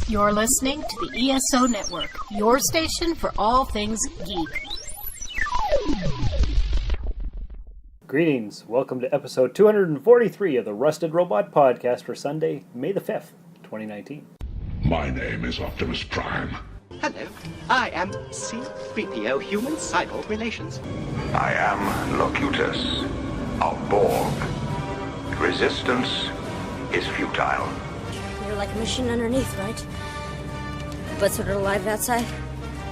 You're listening to the ESO Network, your station for all things geek. Greetings. Welcome to episode 243 of the Rusted Robot Podcast for Sunday, May the 5th, 2019. My name is Optimus Prime. Hello, I am C-3PO Human Cyborg Relations. I am Locutus of Borg. Resistance is futile. You're like a machine underneath, right? But sort of alive outside?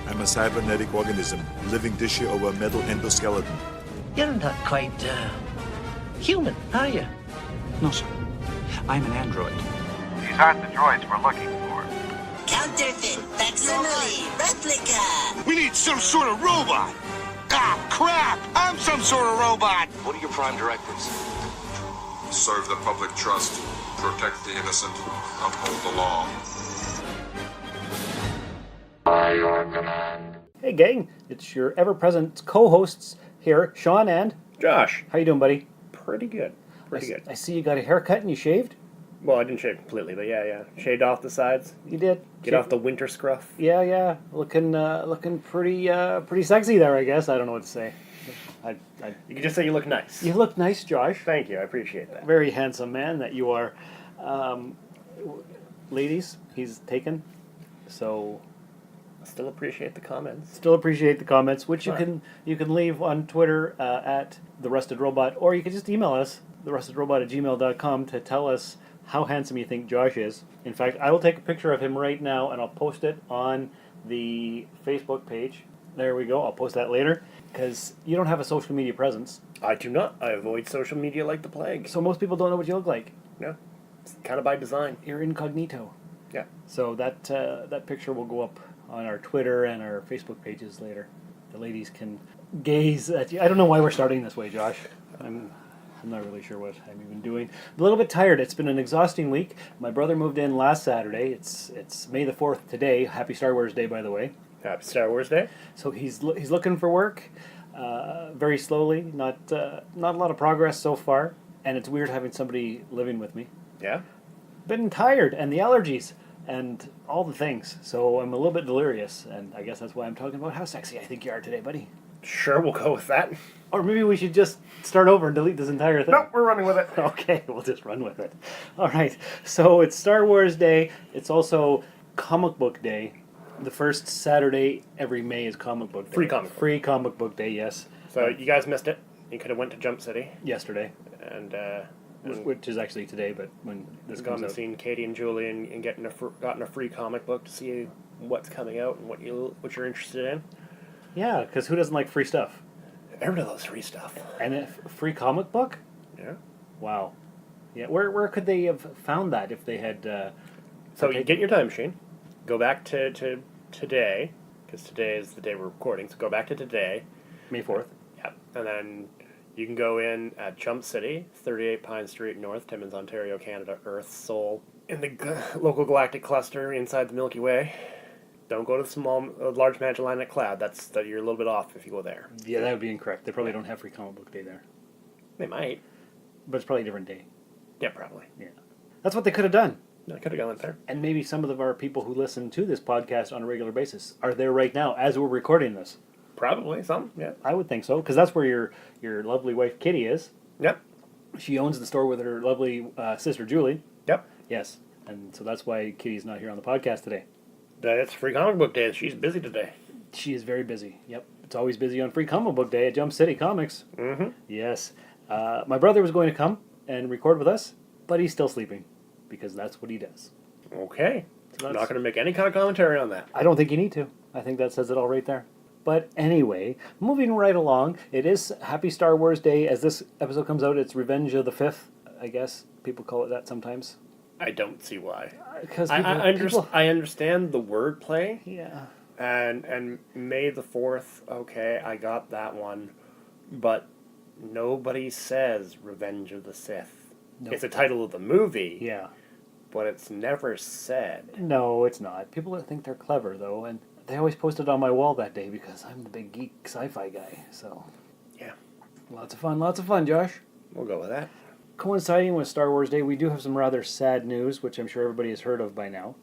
I'm a cybernetic organism, living tissue over a metal endoskeleton. You're not quite, human, are you? No, sir. I'm an android. These aren't the droids we're looking for. Counterfeit, facsimile, replica. We need some sort of robot. Ah, crap! I'm some sort of robot. What are your prime directives? Serve the public trust, protect the innocent, uphold the law. By your command. Hey gang, it's your ever-present co-hosts here, Sean and Josh. How you doing, buddy? Pretty good. Pretty good. I see you got a haircut and you shaved? Well, I didn't shave completely, but yeah. Shaved off the sides. You did? Get off the winter scruff. Yeah. Looking pretty sexy there, I guess. I don't know what to say. You can just say you look nice. You look nice, Josh. Thank you, I appreciate that. Very handsome man that you are. Ladies, he's taken, so... Still appreciate the comments. Which you can leave on Twitter at The Rusted Robot, or you can just email us, therustedrobot@gmail.com, to tell us how handsome you think Josh is. In fact, I will take a picture of him right now and I'll post it on the Facebook page. There we go. I'll post that later, because you don't have a social media presence. I do not. I avoid social media like the plague. So most people don't know what you look like. No. It's kind of by design. You're incognito. Yeah. So that picture will go up on our Twitter and our Facebook pages later. The ladies can gaze at you. I don't know why we're starting this way, Josh. I'm not really sure what I'm even doing. I'm a little bit tired. It's been an exhausting week. My brother moved in last Saturday. It's May the 4th today. Happy Star Wars Day, by the way. Happy Star Wars Day. So he's looking for work, very slowly. Not a lot of progress so far. And it's weird having somebody living with me. Yeah. Been tired, and the allergies, and all the things. So I'm a little bit delirious, and I guess that's why I'm talking about how sexy I think you are today, buddy. Sure, we'll go with that. Or maybe we should just start over and delete this entire thing. Nope, we're running with it. Okay, we'll just run with it. All right, so it's Star Wars Day. It's also Comic Book Day. The first Saturday every May is Comic Book Day. Free Comic Book Day, yes. So you guys missed it. You could have went to Jump City. Yesterday. And which is actually today, but when this comes out. Seen Katie and Julie and gotten a free comic book to see what's coming out and what you're interested in. Yeah, because who doesn't like free stuff? Everybody loves free stuff. And a free comic book? Yeah. Wow. Yeah. Where could they have found that if they had? So you get your time machine, go back to today, because today is the day we're recording. So go back to today, May 4th. Yeah, and then you can go in at Jump City, 38 Pine Street North, Timmins, Ontario, Canada, Earth, Seoul, in the local galactic cluster inside the Milky Way. Don't go to the large Magellanic Cloud. You're a little bit off if you go there. Yeah, that would be incorrect. They probably don't have free comic book day there. They might. But it's probably a different day. Yeah, probably. Yeah. That's what they could have done. I could have gone there. And maybe some of our people who listen to this podcast on a regular basis are there right now as we're recording this. Probably, some, yeah. I would think so, because that's where your lovely wife Kitty is. Yep. She owns the store with her lovely sister Julie. Yep. Yes. And so that's why Kitty's not here on the podcast today. It's Free Comic Book Day. She's busy today. She is very busy. Yep. It's always busy on Free Comic Book Day at Jump City Comics. Mm-hmm. Yes. My brother was going to come and record with us, but he's still sleeping, because that's what he does. Okay. So I'm not going to make any kind of commentary on that. I don't think you need to. I think that says it all right there. But anyway, moving right along, it is Happy Star Wars Day. As this episode comes out, it's Revenge of the 5th, I guess. People call it that sometimes. I don't see why. Because I understand the wordplay. Yeah. And May the 4th, okay, I got that one. But nobody says Revenge of the Sith. Nope. It's the title of the movie. Yeah. But it's never said. No, it's not. People think they're clever, though, and they always post it on my wall that day because I'm the big geek sci-fi guy, so... Yeah. Lots of fun, Josh. We'll go with that. Coinciding with Star Wars Day, we do have some rather sad news, which I'm sure everybody has heard of by now.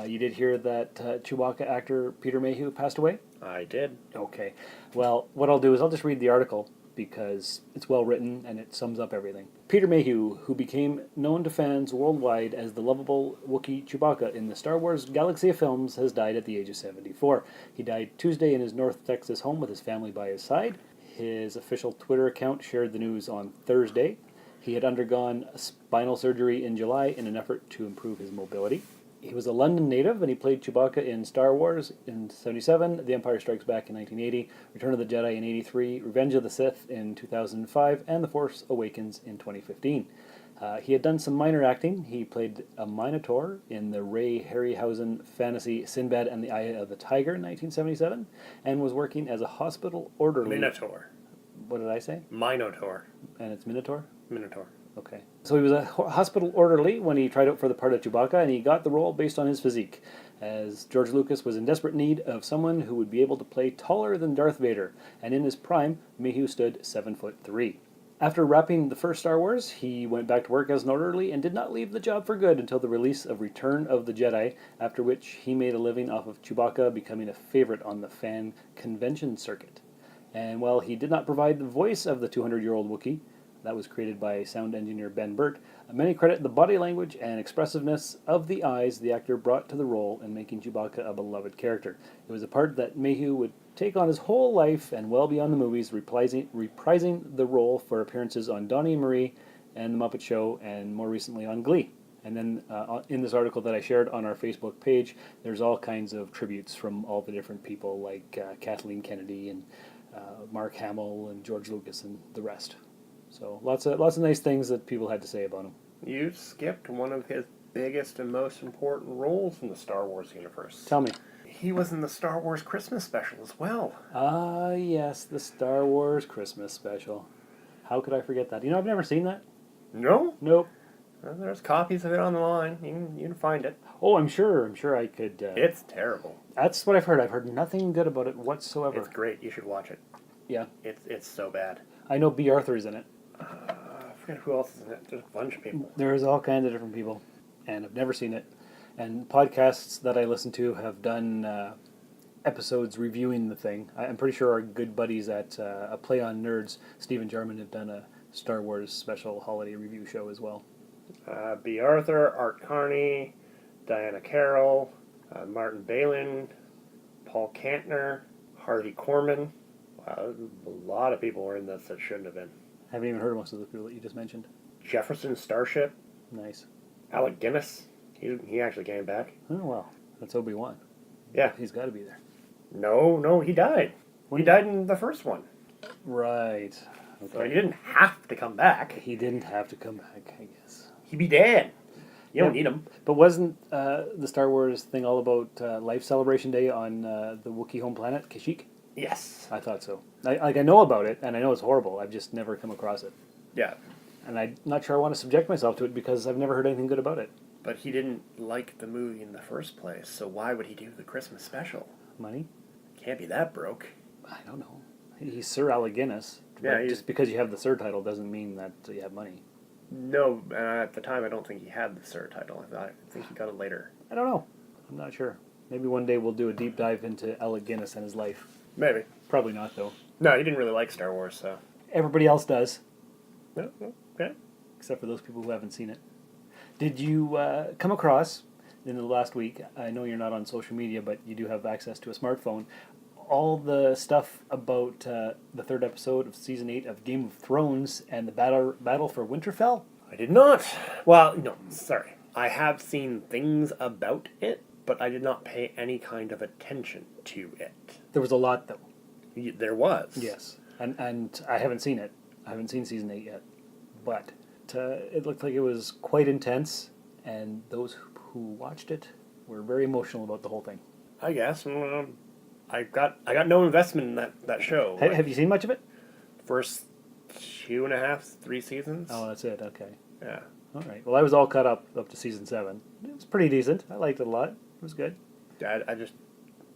You did hear that Chewbacca actor Peter Mayhew passed away? I did. Okay. Well, what I'll do is I'll just read the article because it's well written and it sums up everything. Peter Mayhew, who became known to fans worldwide as the lovable Wookiee Chewbacca in the Star Wars galaxy of films, has died at the age of 74. He died Tuesday in his North Texas home with his family by his side. His official Twitter account shared the news on Thursday. He had undergone spinal surgery in July in an effort to improve his mobility. He was a London native, and he played Chewbacca in Star Wars in 1977, The Empire Strikes Back in 1980, Return of the Jedi in 1983, Revenge of the Sith in 2005, and The Force Awakens in 2015. He had done some minor acting. He played a Minotaur in the Ray Harryhausen fantasy Sinbad and the Eye of the Tiger in 1977, and was working as a hospital orderly. Minotaur. What did I say? Minotaur. And it's Minotaur? Minotaur. Okay. So he was a hospital orderly when he tried out for the part of Chewbacca, and he got the role based on his physique, as George Lucas was in desperate need of someone who would be able to play taller than Darth Vader, and in his prime, Mayhew stood 7'3". After wrapping the first Star Wars, he went back to work as an orderly and did not leave the job for good until the release of Return of the Jedi, after which he made a living off of Chewbacca, becoming a favorite on the fan convention circuit. And while he did not provide the voice of the 200-year-old Wookiee, that was created by sound engineer Ben Burt, many credit the body language and expressiveness of the eyes the actor brought to the role in making Chewbacca a beloved character. It was a part that Mayhew would take on his whole life and well beyond the movies, reprising the role for appearances on Donnie and Marie and The Muppet Show, and more recently on Glee. And then in this article that I shared on our Facebook page, there's all kinds of tributes from all the different people, like Kathleen Kennedy and Mark Hamill and George Lucas and the rest. So lots of nice things that people had to say about him. You skipped one of his biggest and most important roles in the Star Wars universe. Tell me. He was in the Star Wars Christmas special as well. Ah, yes, the Star Wars Christmas special. How could I forget that? You know, I've never seen that. No? Nope. Well, there's copies of it on the line. You can find it. Oh, I'm sure I could. It's terrible. That's what I've heard. I've heard nothing good about it whatsoever. It's great. You should watch it. Yeah. It's so bad. I know B. Arthur's in it. I forget who else is in it. There's a bunch of people. There's all kinds of different people, and I've never seen it. And podcasts that I listen to have done episodes reviewing the thing. I'm pretty sure our good buddies at A Play on Nerds, Steve and Jarman, have done a Star Wars special holiday review show as well. B. Arthur, Art Carney, Diana Carroll, Martin Balin, Paul Kantner, Harvey Korman. Wow, a lot of people were in this that shouldn't have been. I haven't even heard of most of the people that you just mentioned. Jefferson Starship. Nice. Alec Guinness. He actually came back. Oh, well. That's Obi-Wan. Yeah. He's got to be there. No, he died. He died in the first one. Right. Okay. So he didn't have to come back. He didn't have to come back, I guess. He'd be dead. You don't need him. But wasn't the Star Wars thing all about Life Celebration Day on the Wookiee home planet, Kashyyyk? Yes. I thought so. I know about it, and I know it's horrible. I've just never come across it. Yeah. And I'm not sure I want to subject myself to it because I've never heard anything good about it. But he didn't like the movie in the first place, so why would he do the Christmas special? Money? Can't be that broke. I don't know. He's Sir Alec Guinness. Yeah, just because you have the Sir title doesn't mean that you have money. No, at the time I don't think he had the Sir title. I think he got it later. I don't know. I'm not sure. Maybe one day we'll do a deep dive into Alec Guinness and his life. Maybe. Probably not, though. No, he didn't really like Star Wars, so... Everybody else does. No, okay. Except for those people who haven't seen it. Did you come across, in the last week, I know you're not on social media, but you do have access to a smartphone, all the stuff about the third episode of Season 8 of Game of Thrones and the battle for Winterfell? I did not. Well, no, sorry. I have seen things about it, but I did not pay any kind of attention to it. There was a lot, though. There was. Yes. And I haven't seen it. I haven't seen Season 8 yet. But it looked like it was quite intense, and those who watched it were very emotional about the whole thing. I guess. I got no investment in that show. Have you seen much of it? First 2.5, 3 seasons. Oh, that's it. Okay. Yeah. All right. Well, I was all caught up to Season 7. It was pretty decent. I liked it a lot. It was good.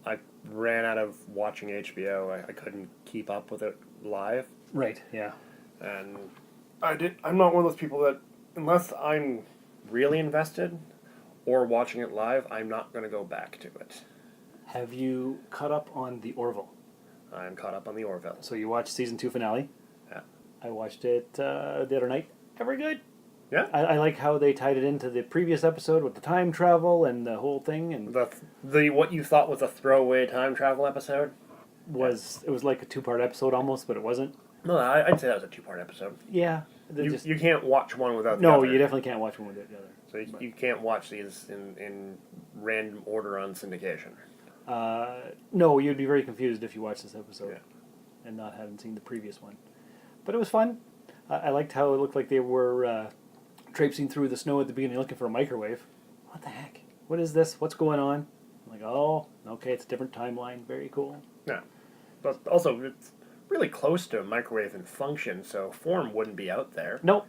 I ran out of watching HBO. I couldn't keep up with it live. Right, yeah. And I'm not one of those people that, unless I'm really invested, or watching it live, I'm not going to go back to it. Have you caught up on the Orville? I'm caught up on the Orville. So you watched season 2 finale. Yeah. I watched it the other night. Very good. Yeah. I like how they tied it into the previous episode with the time travel and the whole thing. And the what you thought was a throwaway time travel episode? It was like a 2-part episode almost, but it wasn't. No, I'd say that was a 2-part episode. Yeah. You can't watch one without the No, other. you definitely can't watch one without the other. So you can't watch these in random order on syndication. No, you'd be very confused if you watched this episode Yeah. and not having seen the previous one. But it was fun. I liked how it looked like they were traipsing through the snow at the beginning looking for a microwave. What the heck? What is this? What's going on? I'm like, oh, okay, it's a different timeline. Very cool. Yeah. But also, it's really close to a microwave in function, so form wouldn't be out there. Nope.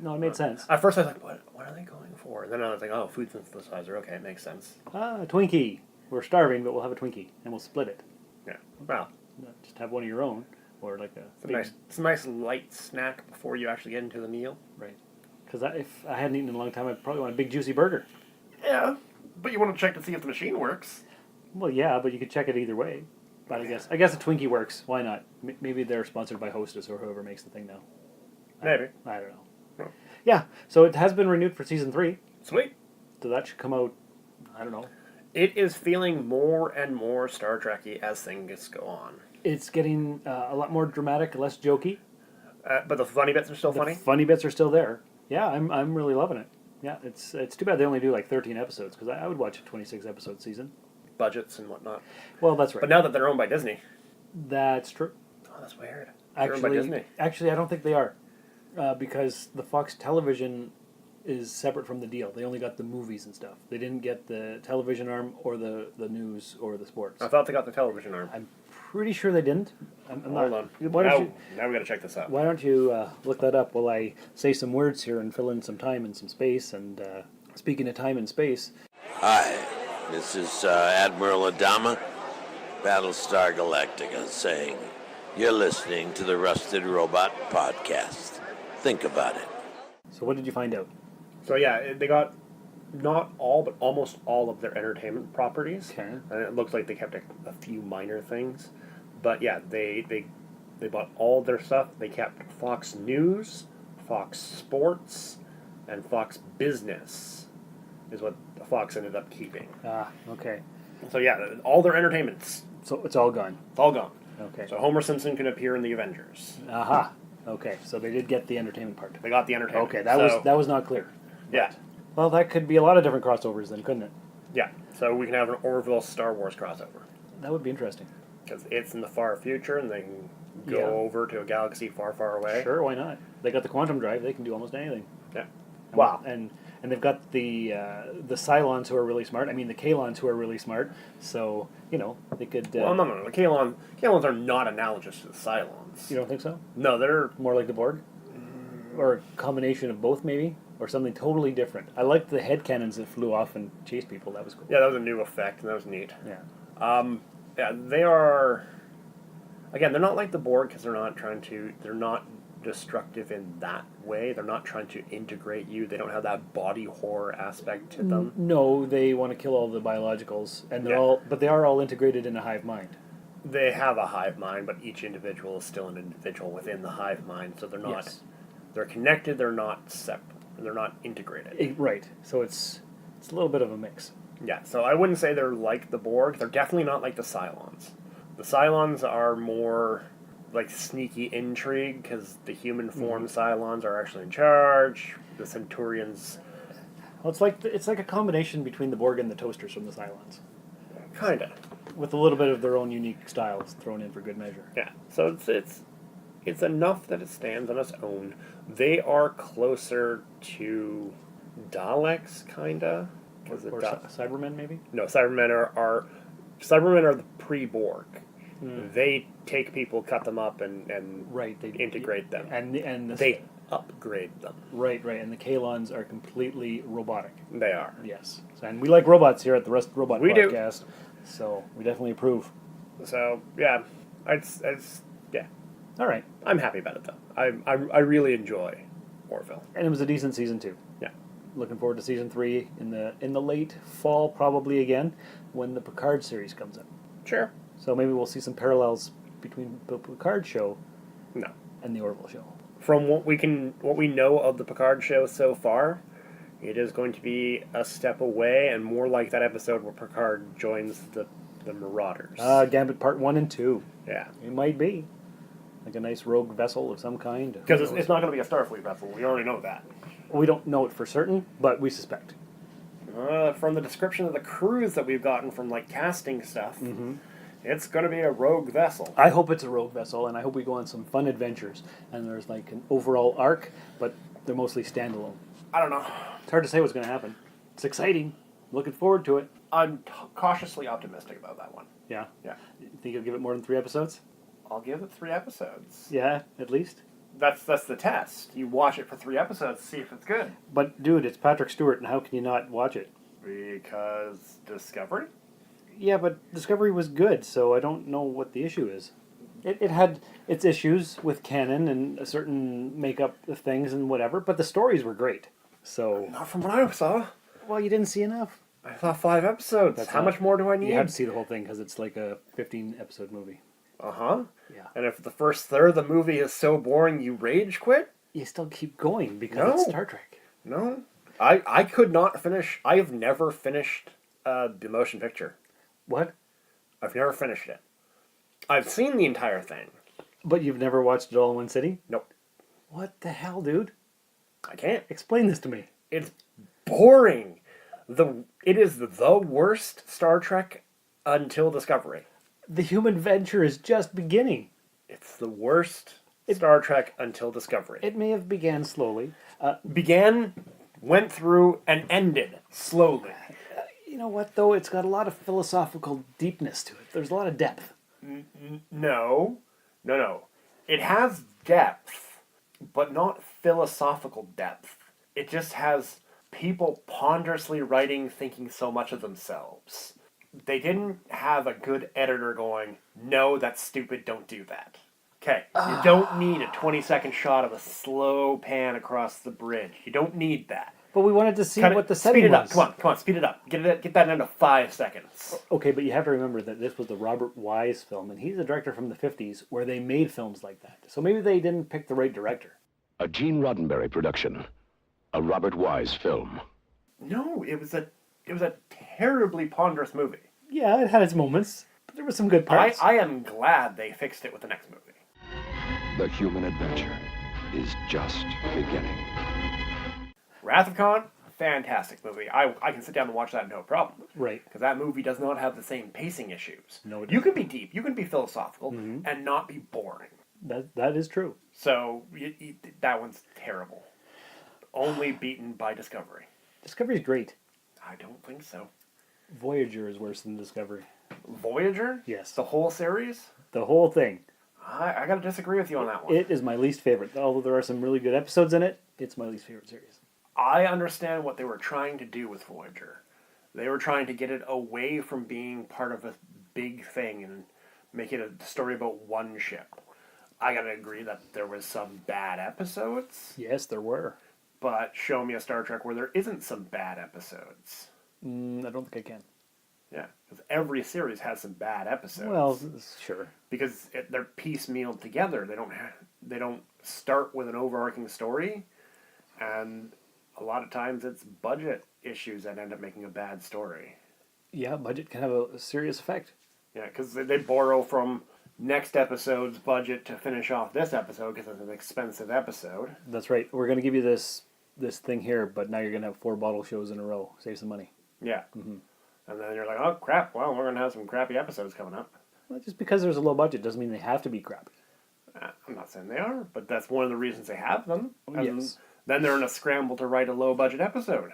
No, it made sense. At first I was like, what are they going for? And then I was like, oh, food synthesizer. Okay, it makes sense. A Twinkie. We're starving, but we'll have a Twinkie, and we'll split it. Yeah. Well, just have one of your own, or like it's a nice light snack before you actually get into the meal. Right. Because if I hadn't eaten in a long time, I'd probably want a big juicy burger. Yeah, but you want to check to see if the machine works. Well, yeah, but you could check it either way. But I guess a Twinkie works. Why not? Maybe they're sponsored by Hostess or whoever makes the thing now. Maybe. I don't know. Oh. Yeah, so it has been renewed for season 3. Sweet. So that should come out, I don't know. It is feeling more and more Star Trek-y as things go on. It's getting a lot more dramatic, less jokey. But the funny bits are still funny? The funny bits are still there. Yeah, I'm really loving it. Yeah, it's too bad they only do like 13 episodes, because I would watch a 26-episode season. Budgets and whatnot. Well, that's right. But now that they're owned by Disney. That's true. Oh, that's weird. They're owned by Disney. Actually, I don't think they are. Because the Fox television is separate from the deal. They only got the movies and stuff. They didn't get the television arm or the news or the sports. I thought they got the television arm. I'm pretty sure they didn't. Hold on. Now we got to check this out. Why don't you look that up while I say some words here and fill in some time and some space. And speaking of time and space... Hi, this is Admiral Adama, Battlestar Galactica, saying you're listening to the Rusted Robot Podcast. Think about it. So what did you find out? So yeah, they got not all, but almost all of their entertainment properties. Okay. And it looks like they kept a few minor things. But yeah, they bought all their stuff. They kept Fox News, Fox Sports, and Fox Business is what Fox ended up keeping. Ah, okay. So yeah, all their entertainments. So it's all gone? It's all gone. Okay. So Homer Simpson can appear in the Avengers. Aha. Okay, so they did get the entertainment part. They got the entertainment. Okay, that was not clear. Yeah. Well, that could be a lot of different crossovers then, couldn't it? Yeah. So we can have an Orville Star Wars crossover. That would be interesting. Because it's in the far future, and they can go over to a galaxy far, far away. Sure, why not? They got the quantum drive. They can do almost anything. Yeah. Wow. And they've got the Cylons who are really smart. I mean, the Kaylons who are really smart. So, they could... well, no. The Kaylons are not analogous to the Cylons. You don't think so? No, they're... More like the Borg? Or a combination of both, maybe? Or something totally different. I liked the head cannons that flew off and chased people. That was cool. Yeah, that was a new effect, and that was neat. Yeah. Yeah, they are... Again, they're not like the Borg, because they're not destructive in that way. They're not trying to integrate you. They don't have that body horror aspect to them. No, they want to kill all the biologicals, and they are all integrated in a hive mind. They have a hive mind, but each individual is still an individual within the hive mind, so they're not... Yes. They're connected, they're not separate. They're not integrated. Right. So it's a little bit of a mix. Yeah, so I wouldn't say they're like the Borg. They're definitely not like the Cylons. The Cylons are more like sneaky intrigue, because the human form Cylons are actually in charge. The Centurions... Well, it's like a combination between the Borg and the Toasters from the Cylons. Kinda. With a little bit of their own unique styles thrown in for good measure. Yeah, so it's enough that it stands on its own. They are closer to Daleks, kinda. Or Cybermen, maybe? No, Cybermen are the pre-Borg. They take people, cut them up, and they integrate them. And they upgrade them. Right. And the Kaylons are completely robotic. They are. Yes. And we like robots here at the Rusted Robot Podcast. Do. So we definitely approve. So, yeah. Yeah. All right. I'm happy about it, though. I really enjoy Orville. And it was a decent season, too. Yeah. looking forward to season 3 in the late fall, probably again, when the Picard series comes up. Sure. So maybe we'll see some parallels between the Picard show No. and the Orville show. From what we know of the Picard show so far, it is going to be a step away and more like that episode where Picard joins the Marauders. Gambit Part 1 and 2. Yeah. It might be. Like a nice rogue vessel of some kind. Because it's not going to be a Starfleet vessel. We already know that. We don't know it for certain, but we suspect. From the description of the crews that we've gotten from like casting stuff, it's going to be a rogue vessel. I hope it's a rogue vessel, and I hope we go on some fun adventures. And there's like an overall arc, but they're mostly standalone. I don't know. It's hard to say what's going to happen. It's exciting. Looking forward to it. I'm cautiously optimistic about that one. Yeah? Yeah. You think you'll give it more than 3 episodes? I'll give it 3 episodes. Yeah, at least. That's the test. You watch it for 3 episodes to see if it's good. But, dude, it's Patrick Stewart, and how can you not watch it? Because Discovery? Yeah, but Discovery was good, so I don't know what the issue is. It had its issues with canon and a certain makeup of things and whatever, but the stories were great. So Not from what I saw. Well, you didn't see enough. I saw 5 episodes. How much more do I need? You have to see the whole thing because it's like a 15-episode movie. Uh-huh. Yeah. And if the first third of the movie is so boring you rage quit? You still keep going because it's Star Trek. No. I could not finish. I have never finished the motion picture. What? I've never finished it. I've seen the entire thing. But you've never watched it all in one sitting? Nope. What the hell, dude? I can't. Explain this to me. It's boring. It is the worst Star Trek until Discovery. The human venture is just beginning. It's the worst Star Trek until Discovery. It may have began slowly. Went through, and ended slowly. You know what, though? It's got a lot of philosophical deepness to it. There's a lot of depth. No. It has depth, but not philosophical depth. It just has people ponderously writing, thinking so much of themselves. They didn't have a good editor going, no, that's stupid, don't do that. Okay, you don't need a 20-second shot of a slow pan across the bridge. You don't need that. But we wanted to see what the setting was. Speed it was. up. Come on, speed it up. Get that into 5 seconds. Okay, but you have to remember that this was the Robert Wise film, and he's a director from the 50s where they made films like that. So maybe they didn't pick the right director. A Gene Roddenberry production. A Robert Wise film. No, it was a terribly ponderous movie. Yeah, it had its moments, but there were some good parts. I am glad they fixed it with the next movie. The human adventure is just beginning. Wrath of Khan, fantastic movie. I can sit down and watch that no problem. Right. Because that movie does not have the same pacing issues. No, it You can be deep, you can be philosophical, and not be boring. That is true. So, that one's terrible. Only beaten by Discovery. Discovery's great. I don't think so. Voyager is worse than Discovery. Voyager? Yes. The whole series? The whole thing. I gotta disagree with you on that one. It is my least favorite. Although there are some really good episodes in it, it's my least favorite series. I understand what they were trying to do with Voyager. They were trying to get it away from being part of a big thing and make it a story about one ship. I gotta agree that there was some bad episodes. Yes, there were. But show me a Star Trek where there isn't some bad episodes. I don't think I can. Yeah, because every series has some bad episodes. Well, sure. Because they're piecemealed together. They don't start with an overarching story, and a lot of times it's budget issues that end up making a bad story. Yeah, budget can have a serious effect. Yeah, because they borrow from next episode's budget to finish off this episode because it's an expensive episode. That's right. We're going to give you this thing here, but now you're going to have 4 bottle shows in a row. Save some money. Yeah. Mm-hmm. And then you're like, oh, crap. Well, we're going to have some crappy episodes coming up. Well, just because there's a low budget doesn't mean they have to be crappy. I'm not saying they are, but that's one of the reasons they have them. And yes. Then they're in a scramble to write a low-budget episode.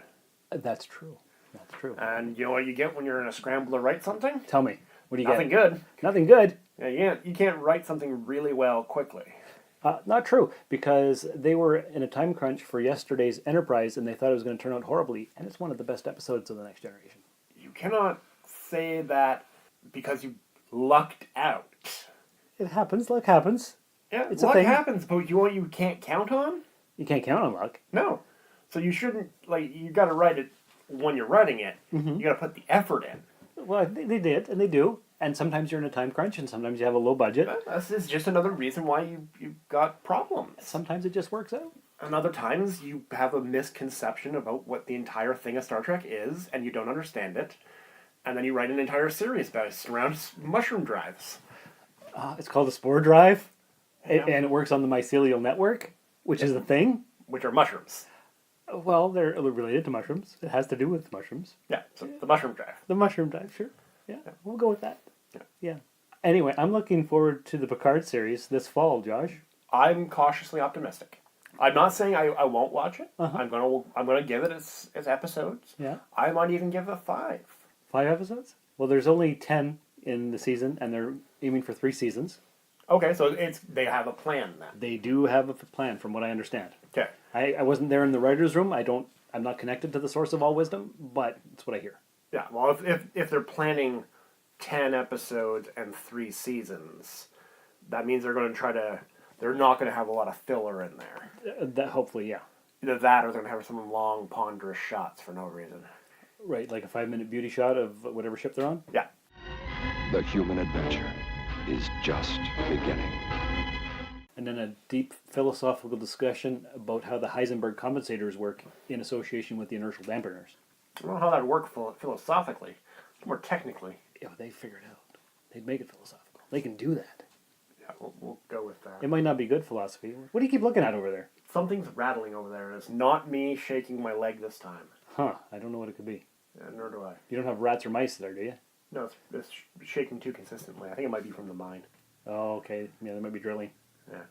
That's true. That's true. And you know what you get when you're in a scramble to write something? Tell me. What do you Nothing get? Nothing good. Nothing good? Yeah, you can't write something really well quickly. Not true, because they were in a time crunch for yesterday's Enterprise, and they thought it was going to turn out horribly, and it's one of the best episodes of The Next Generation. You cannot say that because you lucked out. It happens. Luck happens. Yeah, it's luck a thing. happens, but you can't count on? You can't count on luck. No. So you shouldn't, you got to write it when you're writing it. Mm-hmm. You got to put the effort in. Well, they did, and they do. And sometimes you're in a time crunch, and sometimes you have a low budget. This is just another reason why you've got problems. Sometimes it just works out. And other times you have a misconception about what the entire thing of Star Trek is, and you don't understand it. And then you write an entire series based around mushroom drives. It's called a spore drive, Yeah. and it works on the mycelial network, which is the thing. Which are mushrooms. Well, they're related to mushrooms. It has to do with mushrooms. Yeah, so the mushroom drive. The mushroom drive, sure. Yeah, we'll go with that. Yeah. Anyway, I'm looking forward to the Picard series this fall, Josh. I'm cautiously optimistic. I'm not saying I won't watch it. Uh-huh. I'm gonna give it its episodes. Yeah. I might even give it 5. 5 episodes? Well, there's only 10 in the season, and they're aiming for 3 seasons. Okay, so they have a plan then. They do have a plan, from what I understand. Okay. I wasn't there in the writers' room. I'm not connected to the source of all wisdom, but it's what I hear. Yeah. Well, if they're planning 10 episodes and 3 seasons, that means they're going to try to. They're not going to have a lot of filler in there. That hopefully, yeah. Either that, or they're going to have some long, ponderous shots for no reason. Right, like a 5-minute beauty shot of whatever ship they're on? Yeah. The human adventure is just beginning. And then a deep philosophical discussion about how the Heisenberg compensators work in association with the inertial dampeners. I don't know how that would work philosophically. More technically. Yeah, but they figured it out. They'd make it philosophical. They can do that. Yeah, we'll go with that. It might not be good philosophy. What do you keep looking at over there? Something's rattling over there, and it's not me shaking my leg this time. Huh, I don't know what it could be. Yeah, nor do I. You don't have rats or mice there, do you? No, it's shaking too consistently. I think it might be from the mine. Oh, okay. Yeah, they might be drilling. Yeah.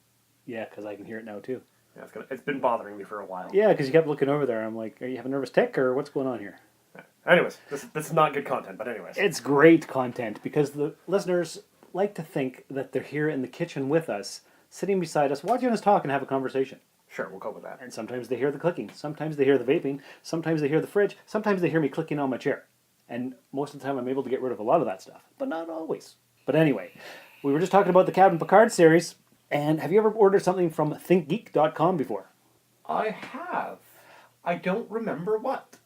Yeah, because I can hear it now, too. Yeah, it's been bothering me for a while. Yeah, because you kept looking over there. I'm like, are you having a nervous tick, or what's going on here? Yeah. Anyways, this is not good content, but anyways. It's great content, because the listeners like to think that they're here in the kitchen with us, sitting beside us, watching us talk and have a conversation. Sure, we'll go with that. And sometimes they hear the clicking, sometimes they hear the vaping, sometimes they hear the fridge, sometimes they hear me clicking on my chair. And most of the time I'm able to get rid of a lot of that stuff, but not always. But anyway, we were just talking about the Captain Picard series, and have you ever ordered something from ThinkGeek.com before? I have. I don't remember what.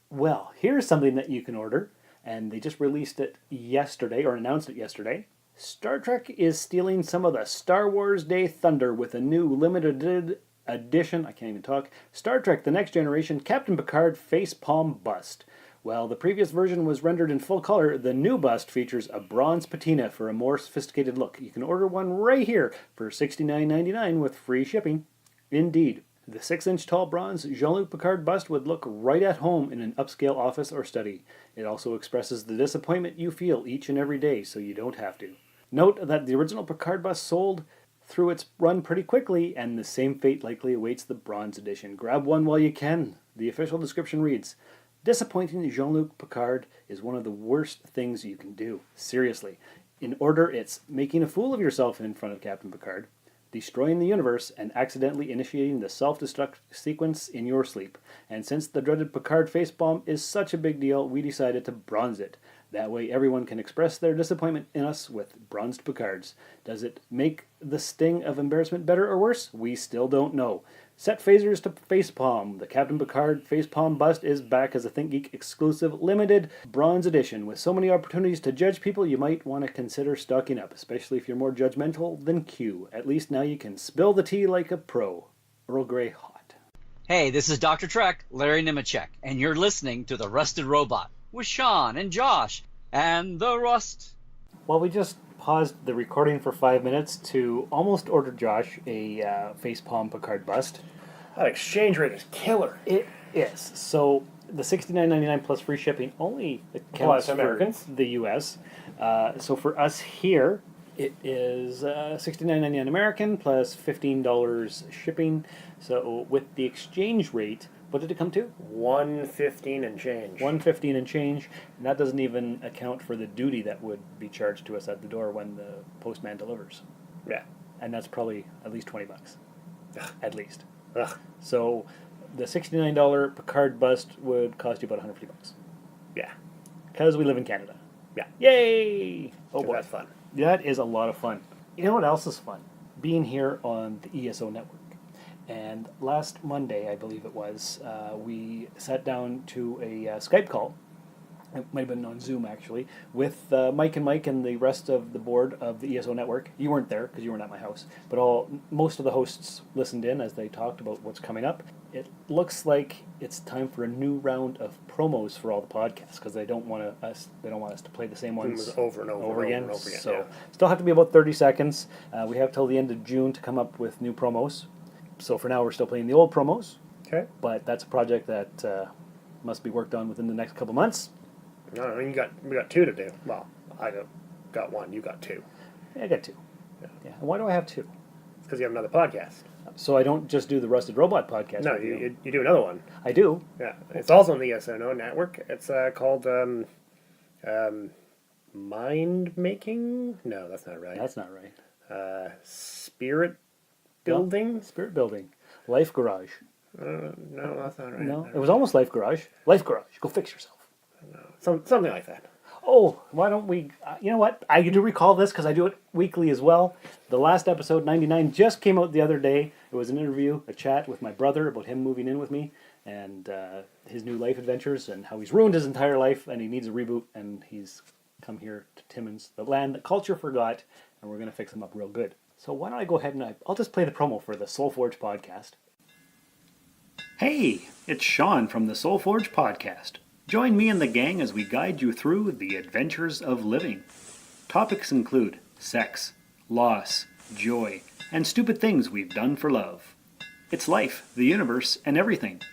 Well, here's something that you can order, and they just released it yesterday, or announced it yesterday. Star Trek is stealing some of the Star Wars Day thunder with a new limited edition, I can't even talk, Star Trek The Next Generation Captain Picard Facepalm Bust. While the previous version was rendered in full color, the new bust features a bronze patina for a more sophisticated look. You can order one right here for $69.99 with free shipping. Indeed, the 6-inch tall bronze Jean-Luc Picard bust would look right at home in an upscale office or study. It also expresses the disappointment you feel each and every day, so you don't have to. Note that the original Picard bust sold through its run pretty quickly, and the same fate likely awaits the bronze edition. Grab one while you can. The official description reads, "Disappointing Jean-Luc Picard is one of the worst things you can do. Seriously. In order, it's making a fool of yourself in front of Captain Picard, destroying the universe, and accidentally initiating the self-destruct sequence in your sleep. And since the dreaded Picard facepalm is such a big deal, we decided to bronze it. That way everyone can express their disappointment in us with bronzed Picards. Does it make the sting of embarrassment better or worse? We still don't know. Set phasers to facepalm. The Captain Picard Facepalm Bust is back as a ThinkGeek exclusive limited bronze edition. With so many opportunities to judge people, you might want to consider stocking up, especially if you're more judgmental than Q. At least now you can spill the tea like a pro. Earl Grey hot." Hey, this is Dr. Trek, Larry Nemechek, and you're listening to The Rusted Robot with Sean and Josh and the Rust. Well, we just paused the recording for 5 minutes to almost order Josh a Facepalm Picard bust. That exchange rate is killer. It is. So the $69.99 plus free shipping only Applies accounts to for Americans. the U.S. So for us here, it is $69.99 American plus $15 shipping. So with the exchange rate, what did it come to? $115 and change. $115 and change, and that doesn't even account for the duty that would be charged to us at the door when the postman delivers. Yeah. And that's probably at least $20. Ugh. At least. Ugh. So the $69 Picard bust would cost you about $150. Yeah. Because we live in Canada. Yeah. Yay! Oh boy. That's fun. That is a lot of fun. You know what else is fun? Being here on the ESO network. And last Monday, I believe it was, we sat down to a Skype call. It might have been on Zoom, actually, with Mike and the rest of the board of the ESO network. You weren't there because you weren't at my house, but most of the hosts listened in as they talked about what's coming up. It looks like it's time for a new round of promos for all the podcasts because they don't want us to play the same ones over and over again. So Yeah. Still have to be about 30 seconds. We have till the end of June to come up with new promos. So for now, we're still playing the old promos. Okay. But that's a project that must be worked on within the next couple months. No, we got 2 to do. Well, I got 1. You got 2. Yeah, I got 2. Yeah. And why do I have 2? It's because you have another podcast. So I don't just do the Rusted Robot podcast. No, you do another one. I do. Yeah, it's also on the ESO network. It's called Mind Making. No, that's not right. That's not right. Spirit Building. No, Spirit Building. Life Garage. No, that's not right. No, it was almost Life Garage. Life Garage. Go fix yourself. No, something like that. Oh, why don't we... you know what? I do recall this because I do it weekly as well. The last episode, 99, just came out the other day. It was an interview, a chat with my brother about him moving in with me and his new life adventures and how he's ruined his entire life and he needs a reboot and he's come here to Timmins, the land that culture forgot, and we're going to fix him up real good. So why don't I go ahead and I'll just play the promo for the Soulforge podcast. Hey, it's Sean from the Soulforge podcast. Join me and the gang as we guide you through the adventures of living. Topics include sex, loss, joy, and stupid things we've done for love. It's life, the universe, and everything.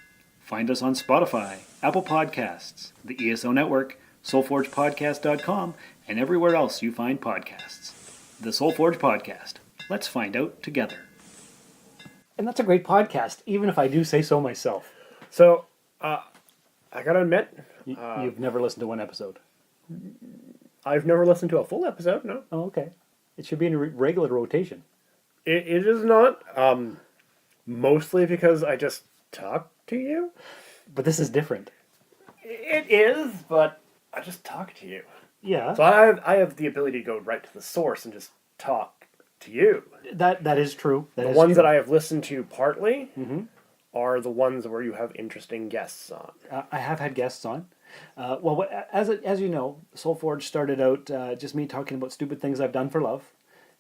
Find us on Spotify, Apple Podcasts, the ESO Network, SoulForgePodcast.com, and everywhere else you find podcasts. The Soulforge Podcast. Let's find out together. And that's a great podcast, even if I do say so myself. So, I gotta admit... You've never listened to one episode? I've never listened to a full episode, no. Oh, okay. It should be in a regular rotation. It is not, mostly because I just talk to you. But this is different. It is, but I just talk to you. Yeah. So I have the ability to go right to the source and just talk to you. That is true. The ones that I have listened to partly are the ones where you have interesting guests on. I have had guests on. Well, as you know, Soulforge started out just me talking about stupid things I've done for love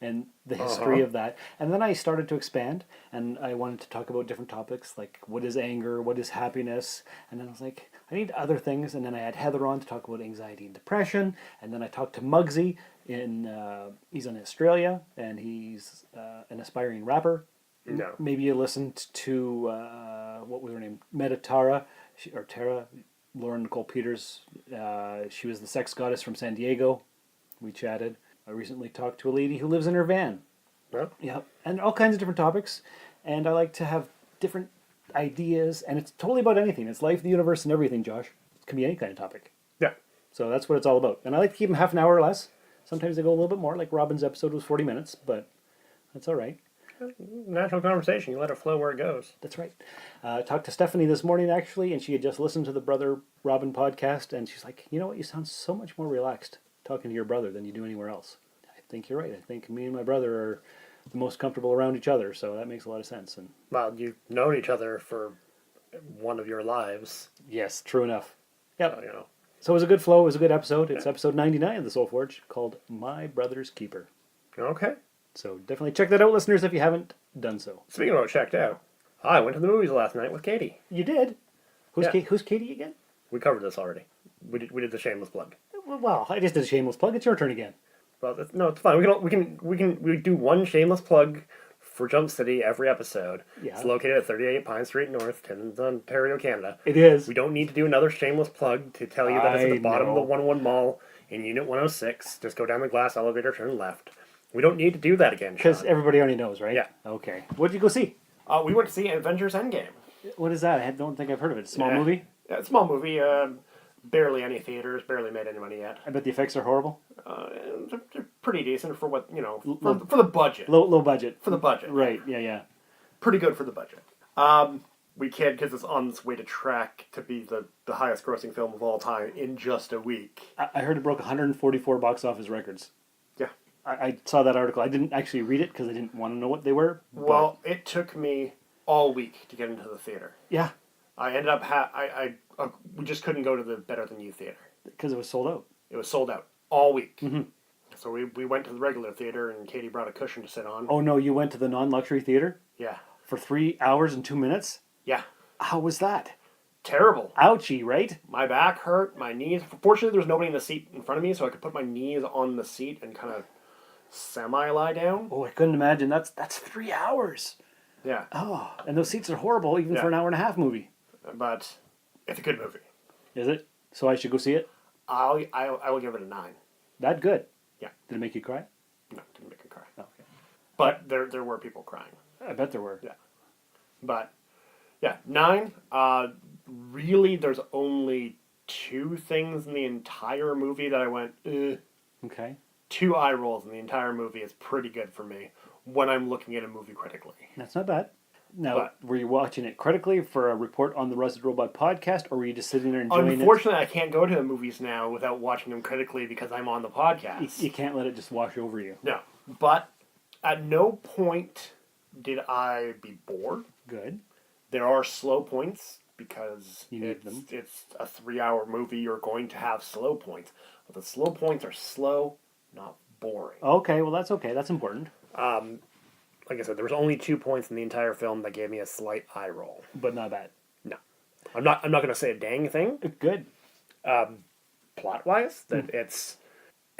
and the history of that. And then I started to expand, and I wanted to talk about different topics, like what is anger, what is happiness, and then I was like, I need other things, and then I had Heather on to talk about anxiety and depression, and then I talked to Muggsy, he's in Australia, and he's an aspiring rapper. No. Maybe you listened to, what was her name, Tara, Lauren Nicole Peters. She was the sex goddess from San Diego. We chatted. I recently talked to a lady who lives in her van. Yep. Yeah, and all kinds of different topics. And I like to have different ideas, and it's totally about anything. It's life, the universe, and everything, Josh. It can be any kind of topic. Yeah. So that's what it's all about. And I like to keep them half an hour or less. Sometimes they go a little bit more, like Robin's episode was 40 minutes, but that's all right. Natural conversation. You let it flow where it goes. That's right. Talked to Stephanie this morning, actually, and she had just listened to the Brother Robin podcast, and she's like, you know what, you sound so much more relaxed talking to your brother than you do anywhere else. I think you're right. I think me and my brother are the most comfortable around each other, so that makes a lot of sense. And well, you've known each other for one of your lives. Yes, true enough. Yep. So, you know. So it was a good flow. It was a good episode. It's episode 99 of the Soulforge called My Brother's Keeper. Okay. So definitely check that out, listeners, if you haven't done so. Speaking of checked out, I went to the movies last night with Katie. You did? Who's Katie again? We covered this already. We did the shameless plug. Well, I just did a shameless plug. It's your turn again. Well, no, it's fine. We do one shameless plug for Jump City every episode. Yeah. It's located at 38 Pine Street North, Timmins, Ontario, Canada. It is. We don't need to do another shameless plug to tell you that it's at the bottom of the 101 Mall in Unit 106. Just go down the glass elevator, turn left. We don't need to do that again, because everybody already knows, right? Yeah. Okay. What did you go see? We went to see Avengers Endgame. What is that? I don't think I've heard of it. It's a small movie? Yeah, it's a small movie. Barely any theaters. Barely made any money yet. I bet the effects are horrible. They're pretty decent for what, for the budget. Low budget. For the budget. Right. Yeah. Pretty good for the budget. We can't, because it's on its way to track to be the highest grossing film of all time in just a week. I heard it broke 144 box office records. Yeah. I saw that article. I didn't actually read it because I didn't want to know what they were. Well, it took me all week to get into the theater. Yeah. I ended up we just couldn't go to the Better Than You theater because it was sold out. It was sold out all week. Mm-hmm. So we went to the regular theater, and Katie brought a cushion to sit on. Oh no, you went to the non-luxury theater? Yeah. For 3 hours and 2 minutes? Yeah. How was that? Terrible. Ouchie, right? My back hurt, my knees. Fortunately, there was nobody in the seat in front of me, so I could put my knees on the seat and kind of semi-lie down. Oh, I couldn't imagine. That's 3 hours. Yeah. Oh, and those seats are horrible, even for an hour and a half movie. But it's a good movie. Is it? So I should go see it? I will give it a 9. That good? Yeah. Did it make you cry? No, it didn't make me cry. Oh, okay. But there were people crying. I bet there were. Yeah. But, yeah, 9. Really, there's only 2 things in the entire movie that I went, ugh. Okay. 2 eye rolls in the entire movie is pretty good for me when I'm looking at a movie critically. That's not bad. Now, were you watching it critically for a report on the Rusted Robot podcast, or were you just sitting there enjoying it? Unfortunately, I can't go to the movies now without watching them critically because I'm on the podcast. You can't let it just wash over you. No. But at no point did I be bored. Good. There are slow points because you need them. It's a 3-hour movie. You're going to have slow points. But the slow points are slow, not boring. Okay, well, that's okay. That's important. Like I said, there was only 2 points in the entire film that gave me a slight eye roll. But not bad. No. I'm not going to say a dang thing. Good. Plot-wise, that it's...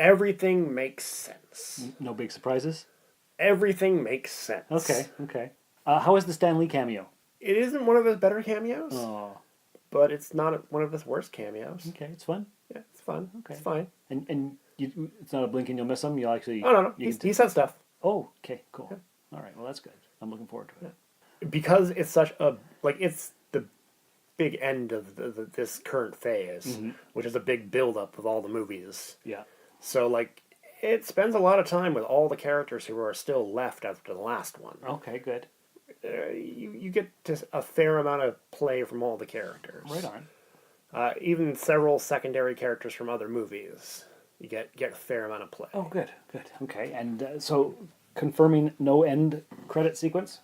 Everything makes sense. No big surprises? Everything makes sense. Okay. How is the Stan Lee cameo? It isn't one of his better cameos. Oh. But it's not one of his worst cameos. Okay, it's fun. Yeah, it's fun. Okay. It's fine. And it's not a blink and you'll miss him? You'll actually... Oh, no. He said stuff. Oh, okay, cool. Yeah. All right, well, that's good. I'm looking forward to it. Yeah. Because it's such a... Like, it's the big end of this current phase, which is a big build-up of all the movies. Yeah. So, like, it spends a lot of time with all the characters who are still left after the last one. Okay, good. You get a fair amount of play from all the characters. Right on. Even several secondary characters from other movies. You get a fair amount of play. Oh, good. Okay, and so confirming no end credit sequence?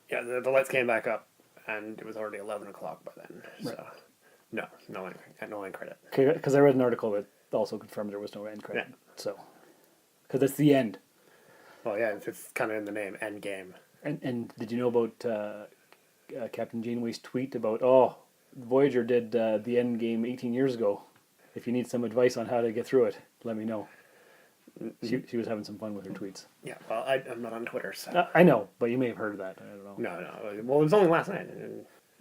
Yeah, the lights came back up, and it was already 11 o'clock by then. Right. So, no end credit. Okay, because I read an article that also confirmed there was no end credit. Yeah. So, because it's the end. Well, yeah, it's kind of in the name, End Game. And did you know about Captain Janeway's tweet about, Voyager did the End Game 18 years ago. If you need some advice on how to get through it, let me know. She was having some fun with her tweets. Yeah, well, I'm not on Twitter, so... I know, but you may have heard of that. I don't know. No. Well, it was only last night.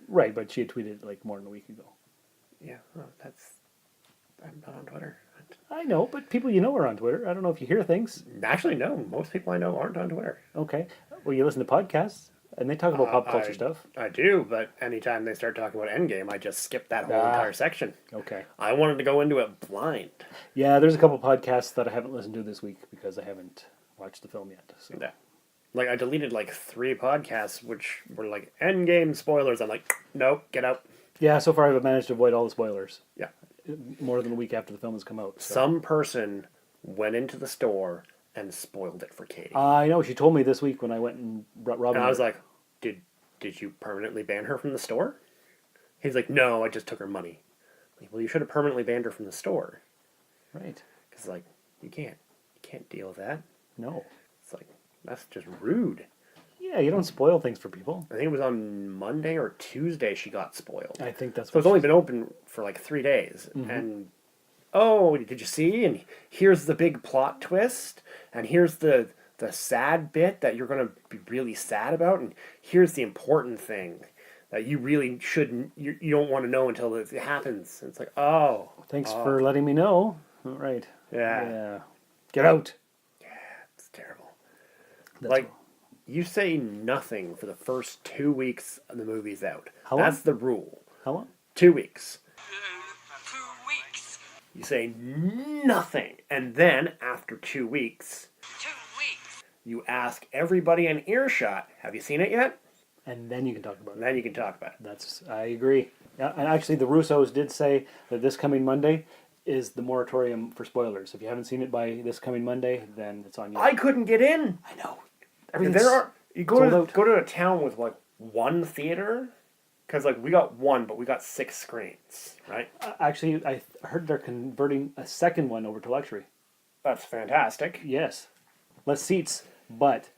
Right, but she had tweeted like more than a week ago. Yeah, well, I'm not on Twitter. I know, but people you know are on Twitter. I don't know if you hear things. Actually, no. Most people I know aren't on Twitter. Okay. Well, you listen to podcasts, and they talk about pop culture stuff. I do, but anytime they start talking about Endgame, I just skip that whole entire section. Okay. I wanted to go into it blind. Yeah, there's a couple podcasts that I haven't listened to this week because I haven't watched the film yet. So. Yeah. Like, I deleted, 3 podcasts, which were, Endgame spoilers. I'm like, nope, get out. Yeah, so far I've managed to avoid all the spoilers. Yeah. More than a week after the film has come out. So. Some person went into the store and spoiled it for Katie. I know. She told me this week when I went and brought Robin. And I was like, did you permanently ban her from the store? He's like, no, I just took her money. I'm like, well, you should have permanently banned her from the store. Right. Because, you can't deal with that. No. It's that's just rude. Yeah, you don't spoil things for people. I think it was on Monday or Tuesday she got spoiled. I think that's so it's only been open for 3 days. Mm-hmm. And, did you see? And here's the big plot twist. And here's the sad bit that you're going to be really sad about. And here's the important thing that you really shouldn't, you don't want to know until it happens. And it's like, Thanks for letting me know. All right. Yeah. Get out. Yeah, it's terrible. That's you say nothing for the first 2 weeks of the movie's out. How long? That's the rule. How long? 2 weeks. 2 weeks. You say nothing. And then, after 2 weeks... 2 weeks. You ask everybody in earshot, have you seen it yet? And then you can talk about it. And then you can talk about it. I agree. Yeah, and actually, the Russos did say that this coming Monday is the moratorium for spoilers. If you haven't seen it by this coming Monday, then it's on you. I couldn't get in. I know. You go to a town with one theater, because like we got one, but we got 6 screens, right? Actually, I heard they're converting a second one over to luxury. That's fantastic. Yes, less seats, but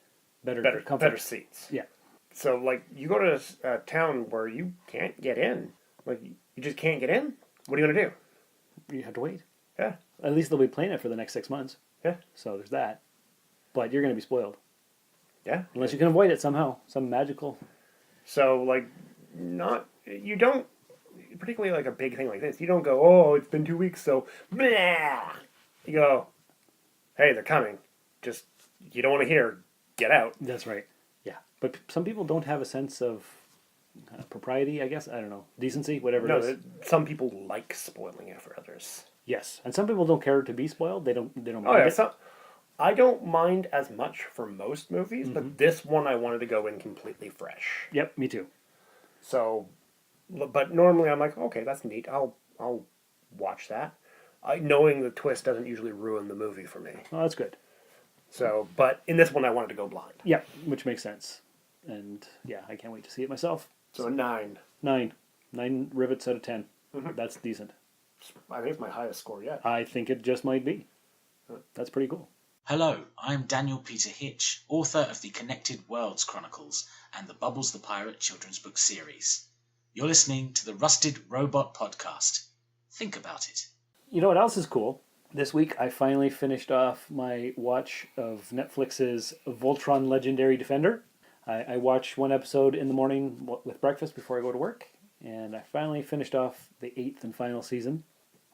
better comfort. Better seats. Yeah. So like you go to a town where you can't get in, like you just can't get in. What are you gonna do? You have to wait. Yeah. At least they'll be playing it for the next 6 months. Yeah. So there's that. But you're going to be spoiled. Yeah. Unless you can avoid it somehow. Some magical... So, like, you don't, particularly like a big thing like this, you don't go, oh, it's been 2 weeks, so, blah. You go, hey, they're coming. Just, you don't want to hear, get out. That's right. Yeah. But some people don't have a sense of propriety, I guess. I don't know. Decency, whatever it is. Some people like spoiling it for others. Yes. And some people don't care to be spoiled. They don't mind Oh, yeah. it. I don't mind as much for most movies, but this one I wanted to go in completely fresh. Yep, me too. So, but normally I'm like, okay, that's neat. I'll watch that. Knowing the twist doesn't usually ruin the movie for me. Oh, that's good. So, but in this one I wanted to go blind. Yeah, which makes sense. And yeah, I can't wait to see it myself. So a 9. 9 rivets out of 10. That's decent. I think it's my highest score yet. I think it just might be. That's pretty cool. Hello, I'm Daniel Peter Hitch, author of the Connected Worlds Chronicles and the Bubbles the Pirate children's book series. You're listening to the Rusted Robot Podcast. Think about it. You know what else is cool? This week I finally finished off my watch of Netflix's Voltron Legendary Defender. I watch one episode in the morning with breakfast before I go to work, and I finally finished off the 8th and final season.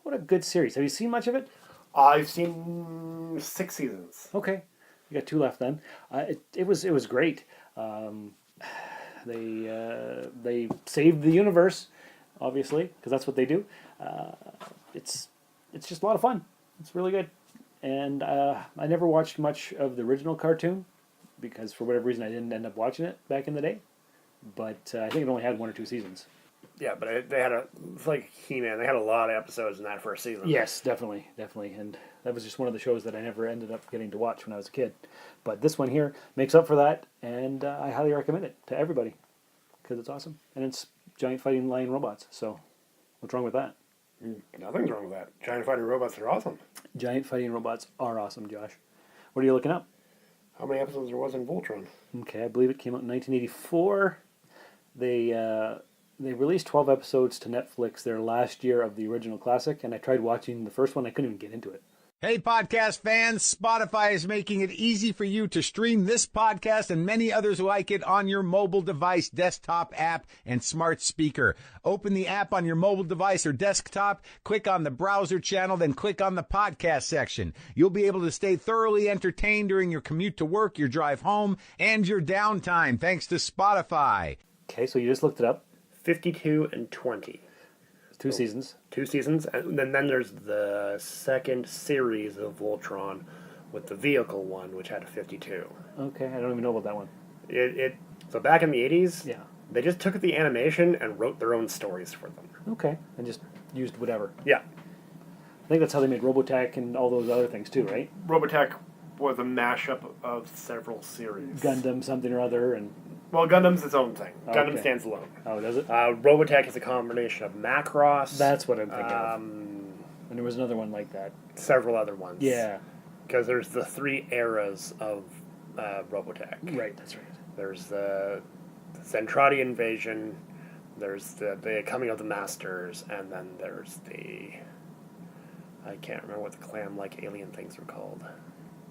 What a good series. Have you seen much of it? I've seen 6 seasons. Okay, you got 2 left then. It was great. They saved the universe, obviously, because that's what they do. It's just a lot of fun. It's really good, and I never watched much of the original cartoon because for whatever reason I didn't end up watching it back in the day. But I think it only had 1 or 2 seasons. Yeah, but they had it's like He-Man. They had a lot of episodes in that first season. Yes, definitely. And that was just one of the shows that I never ended up getting to watch when I was a kid. But this one here makes up for that, and I highly recommend it to everybody because it's awesome. And it's giant fighting lion robots, so what's wrong with that? Nothing's wrong with that. Giant fighting robots are awesome. Giant fighting robots are awesome, Josh. What are you looking up? How many episodes there was in Voltron? Okay, I believe it came out in 1984. They released 12 episodes to Netflix their last year of the original classic, and I tried watching the first one. I couldn't even get into it. Hey, podcast fans, Spotify is making it easy for you to stream this podcast and many others like it on your mobile device, desktop app, and smart speaker. Open the app on your mobile device or desktop, click on the browser channel, then click on the podcast section. You'll be able to stay thoroughly entertained during your commute to work, your drive home, and your downtime, thanks to Spotify. Okay, so you just looked it up. 52 and 20. 2 seasons. 2 seasons, and then there's the second series of Voltron with the vehicle one, which had a 52. Okay, I don't even know about that one. So back in the 80s, yeah, they just took the animation and wrote their own stories for them. Okay, and just used whatever. Yeah. I think that's how they made Robotech and all those other things too, right? Robotech was a mashup of several series. Gundam something or other, and... Well, Gundam's its own thing. Gundam Okay. stands alone. Oh, does it? Robotech is a combination of Macross. That's what I'm thinking of. And there was another one like that. Several other ones. Yeah. Because there's the 3 eras of Robotech. Right, that's right. There's the Zentradi invasion, there's the coming of the Masters, and then there's the... I can't remember what the clam-like alien things were called.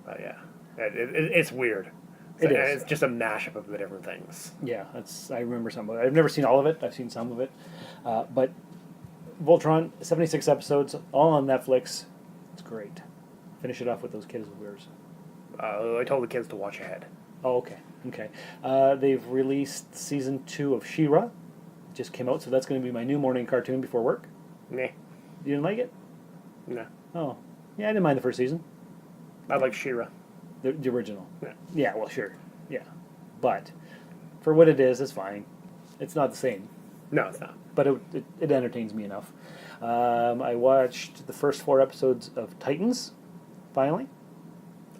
But yeah, it's weird. It is. It's just a mashup of the different things. Yeah, I remember some of it. I've never seen all of it. I've seen some of it. But Voltron, 76 episodes, all on Netflix. It's great. Finish it off with those kids of yours. I told the kids to watch ahead. Oh, okay. Okay. They've released season 2 of She-Ra. It just came out, so that's going to be my new morning cartoon before work. Nah. You didn't like it? No. Oh. Yeah, I didn't mind the first season. I like She-Ra. The original. Yeah. Yeah, well, sure. Yeah. But for what it is, it's fine. It's not the same. No, it's not. But it entertains me enough. I watched the first 4 episodes of Titans, finally.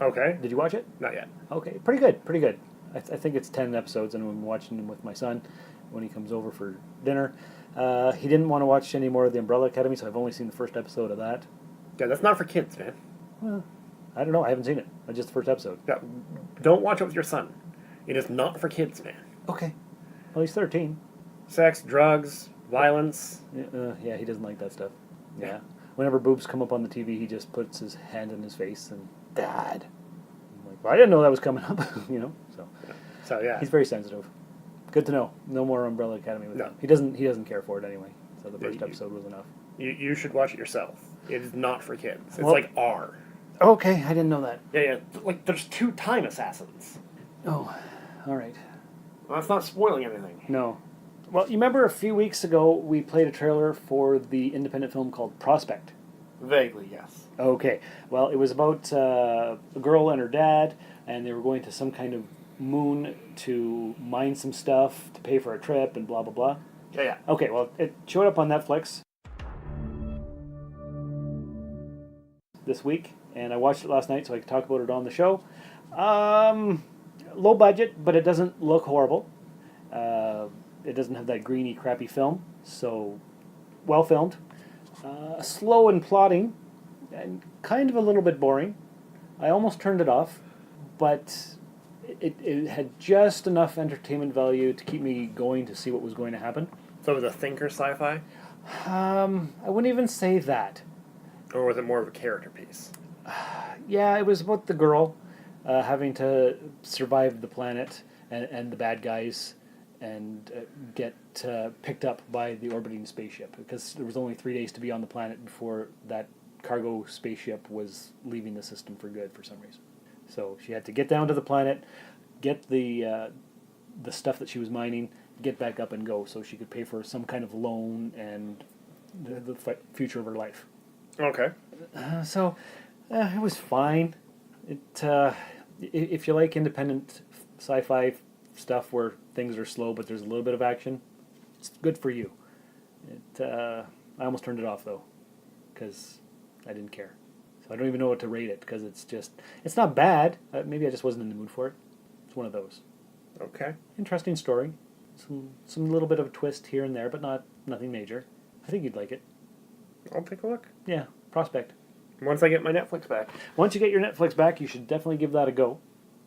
Okay. Did you watch it? Not yet. Okay, pretty good, pretty good. I think it's 10 episodes, and I'm watching them with my son when he comes over for dinner. He didn't want to watch any more of The Umbrella Academy, so I've only seen the first episode of that. Yeah, that's not for kids, man. Well, I don't know. I haven't seen it. Just the first episode. Yeah, don't watch it with your son. It is not for kids, man. Okay. Well, he's 13. Sex, drugs, violence. Yeah, he doesn't like that stuff. Yeah. Whenever boobs come up on the TV, he just puts his hand in his face and, Dad. I'm like, well, I didn't know that was coming up, So yeah. He's very sensitive. Good to know. No more Umbrella Academy with him. He doesn't care for it anyway. So the first episode was enough. You should watch it yourself. It is not for kids. It's Well- like R. Okay, I didn't know that. Yeah. Like, there's 2 time assassins. Oh, all right. Well, that's not spoiling anything. No. Well, you remember a few weeks ago we played a trailer for the independent film called Prospect? Vaguely, yes. Okay. Well, it was about a girl and her dad, and they were going to some kind of moon to mine some stuff to pay for a trip and blah, blah, blah. Yeah. Okay, well, it showed up on Netflix this week, and I watched it last night so I could talk about it on the show. Low budget, but it doesn't look horrible. It doesn't have that greeny, crappy film, so well filmed. Slow in plotting, and kind of a little bit boring. I almost turned it off, but it had just enough entertainment value to keep me going to see what was going to happen. So it was a thinker sci-fi? I wouldn't even say that. Or was it more of a character piece? Yeah, it was about the girl having to survive the planet and the bad guys and get picked up by the orbiting spaceship, because there was only 3 days to be on the planet before that cargo spaceship was leaving the system for good for some reason. So she had to get down to the planet, get the stuff that she was mining, get back up and go so she could pay for some kind of loan and the future of her life. Okay. So it was fine. If you like independent sci-fi stuff where things are slow but there's a little bit of action, it's good for you. I almost turned it off though, because I didn't care. So I don't even know what to rate it, because it's not bad. Maybe I just wasn't in the mood for it. It's one of those. Okay. Interesting story. Some little bit of a twist here and there, but nothing major. I think you'd like it. I'll take a look. Yeah, Prospect. Once I get my Netflix back. Once you get your Netflix back, you should definitely give that a go.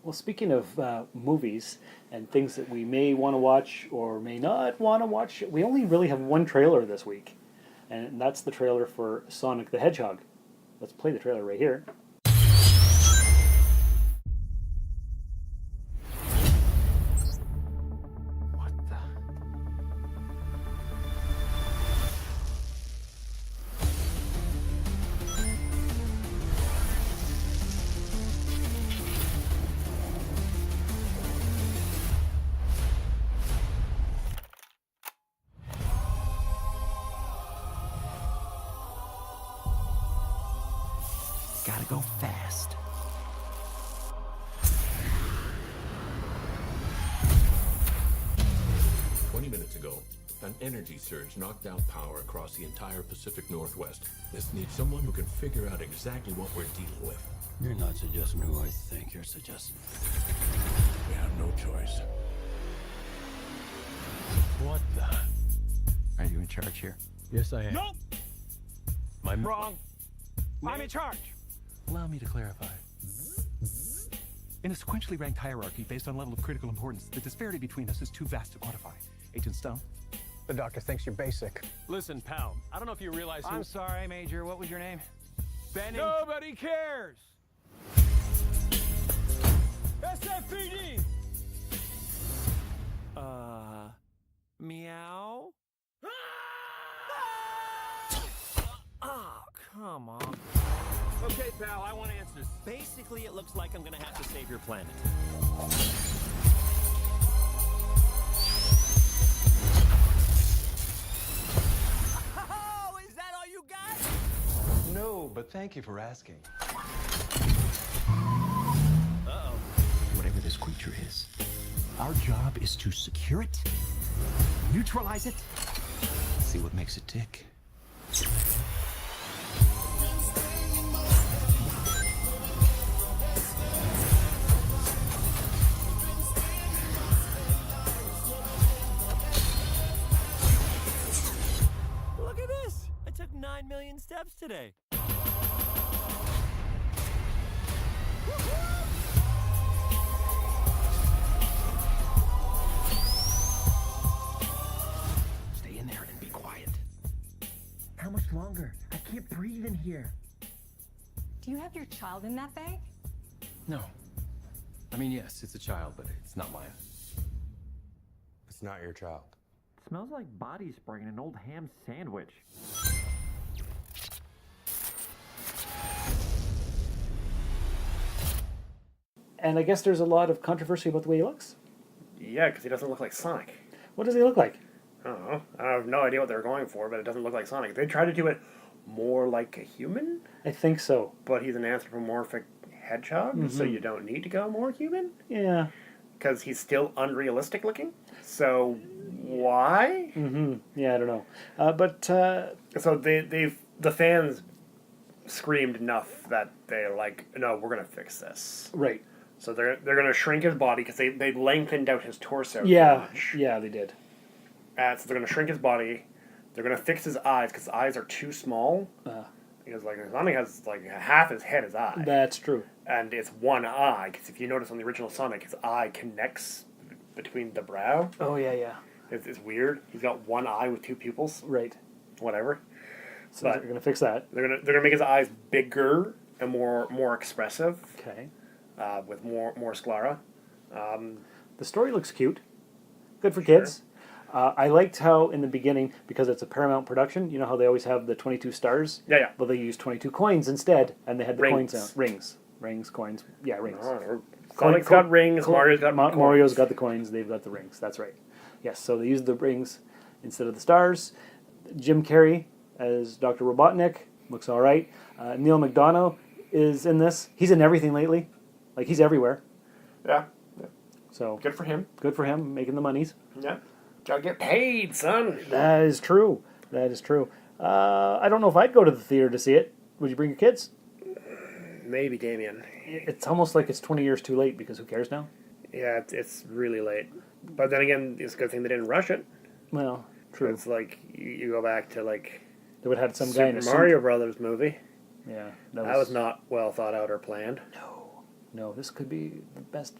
Well, speaking of movies and things that we may want to watch or may not want to watch, we only really have one trailer this week, and that's the trailer for Sonic the Hedgehog. Let's play the trailer right here. Gotta go fast. Minutes ago, an energy surge knocked out power across the entire Pacific Northwest. This needs someone who can figure out exactly what we're dealing with. You're not suggesting who I think you're suggesting. We have no choice. What the? Are you in charge here? Yes, I am. Nope! I'm wrong. I'm in charge. Allow me to clarify. In a sequentially ranked hierarchy based on level of critical importance, the disparity between us is too vast to quantify. Agent Stone? The doctor thinks you're basic. Listen, pal, I don't know if you realize I'm sorry, Major. What was your name? Benny. Nobody cares! SFPD! Meow? Oh, come on. Okay, pal, I want answers. Basically, it looks like I'm gonna have to save your planet. Oh, is that all you got? No, but thank you for asking. Uh-oh. Whatever this creature is, our job is to secure it, neutralize it, see what makes it tick. jobs today. Stay in there and be quiet. How much longer? I can't breathe in here. Do you have your child in that bag? No. I mean, yes, it's a child, but it's not mine. It's not your child. It smells like body spray in an old ham sandwich. And I guess there's a lot of controversy about the way he looks. Yeah, because he doesn't look like Sonic. What does he look like? I don't know. I have no idea what they're going for, but it doesn't look like Sonic. They try to do it more like a human. I think so. But he's an anthropomorphic hedgehog, so you don't need to go more human. Yeah. Because he's still unrealistic looking. So why? Yeah, I don't know. But so the fans screamed enough that they're like, no, we're gonna fix this. Right. So they're gonna shrink his body because they lengthened out his torso. Yeah, yeah, they did. So they're gonna shrink his body. They're gonna fix his eyes because his eyes are too small. Because like Sonic has like half his head is eye. That's true. And it's one eye because if you notice on the original Sonic, his eye connects between the brow. Oh yeah, yeah. It's weird. He's got one eye with two pupils. Right. Whatever. So they're gonna fix that. They're gonna make his eyes bigger and more expressive. Okay. With more sclera. The story looks cute. Good for kids. I liked how in the beginning, because it's a Paramount production, you know how they always have the 22 stars? Yeah, yeah. Well, they used 22 coins instead, and they had the Rings. coins out. Rings, coins. Yeah, rings. Sonic's got rings, Mario's got coins. Mario's got the coins, they've got the rings. That's right. Yes, so they used the rings instead of the stars. Jim Carrey as Dr. Robotnik looks all right. Neil McDonough is in this. He's in everything lately. Like, he's everywhere. Yeah. So good for him. Good for him, making the monies. Yeah. Gotta get paid, son. That is true. That is true. I don't know if I'd go to the theater to see it. Would you bring your kids? Maybe, Damien. It's almost like it's 20 years too late, because who cares now? Yeah, it's really late. But then again, it's a good thing they didn't rush it. Well, true. It's like, you go back to, like... They would have had some guy in a Super Mario Brothers movie. Yeah. That was not well thought out or planned. No, this could be the best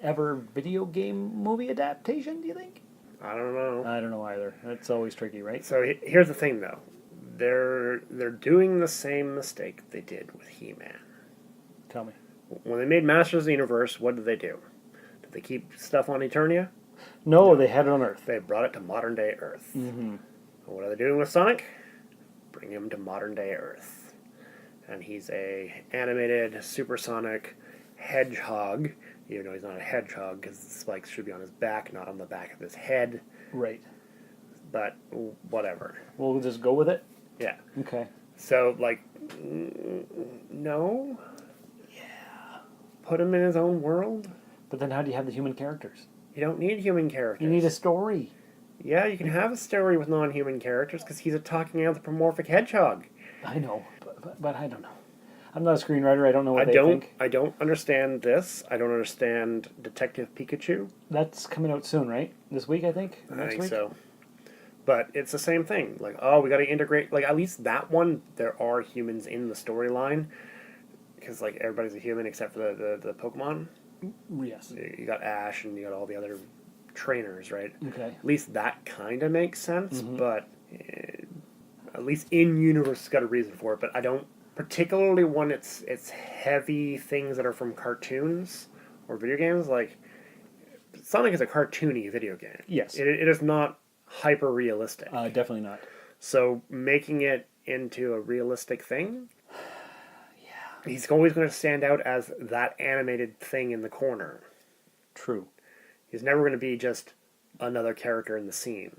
ever video game movie adaptation, do you think? I don't know. I don't know either. It's always tricky, right? So here's the thing, though. They're doing the same mistake they did with He-Man. Tell me. When they made Masters of the Universe, what did they do? Did they keep stuff on Eternia? No, they had it on Earth. They brought it to modern-day Earth. Mm-hmm. And what are they doing with Sonic? Bring him to modern-day Earth. And he's a animated supersonic hedgehog, even though he's not a hedgehog because the spikes should be on his back, not on the back of his head. Right. But whatever. We'll just go with it? Yeah. Okay. So, like, no? Yeah. Put him in his own world? But then how do you have the human characters? You don't need human characters. You need a story. Yeah, you can have a story with non-human characters because he's a talking anthropomorphic hedgehog. I know, but I don't know. I'm not a screenwriter. I don't know what they think. I don't understand this. I don't understand Detective Pikachu. That's coming out soon, right? This week, I think? I think so. But it's the same thing. Like, oh, we got to integrate... Like, at least that one, there are humans in the storyline. Because, like, everybody's a human except for the Pokemon. Yes. You got Ash and you got all the other trainers, right? Okay. At least that kind of makes sense. Mm-hmm. But at least in-universe, it's got a reason for it. But I don't... Particularly when it's heavy things that are from cartoons or video games, like Sonic is a cartoony video game. Yes. It is not hyper realistic. Definitely not. So making it into a realistic thing, yeah, he's always going to stand out as that animated thing in the corner. True. He's never going to be just another character in the scene.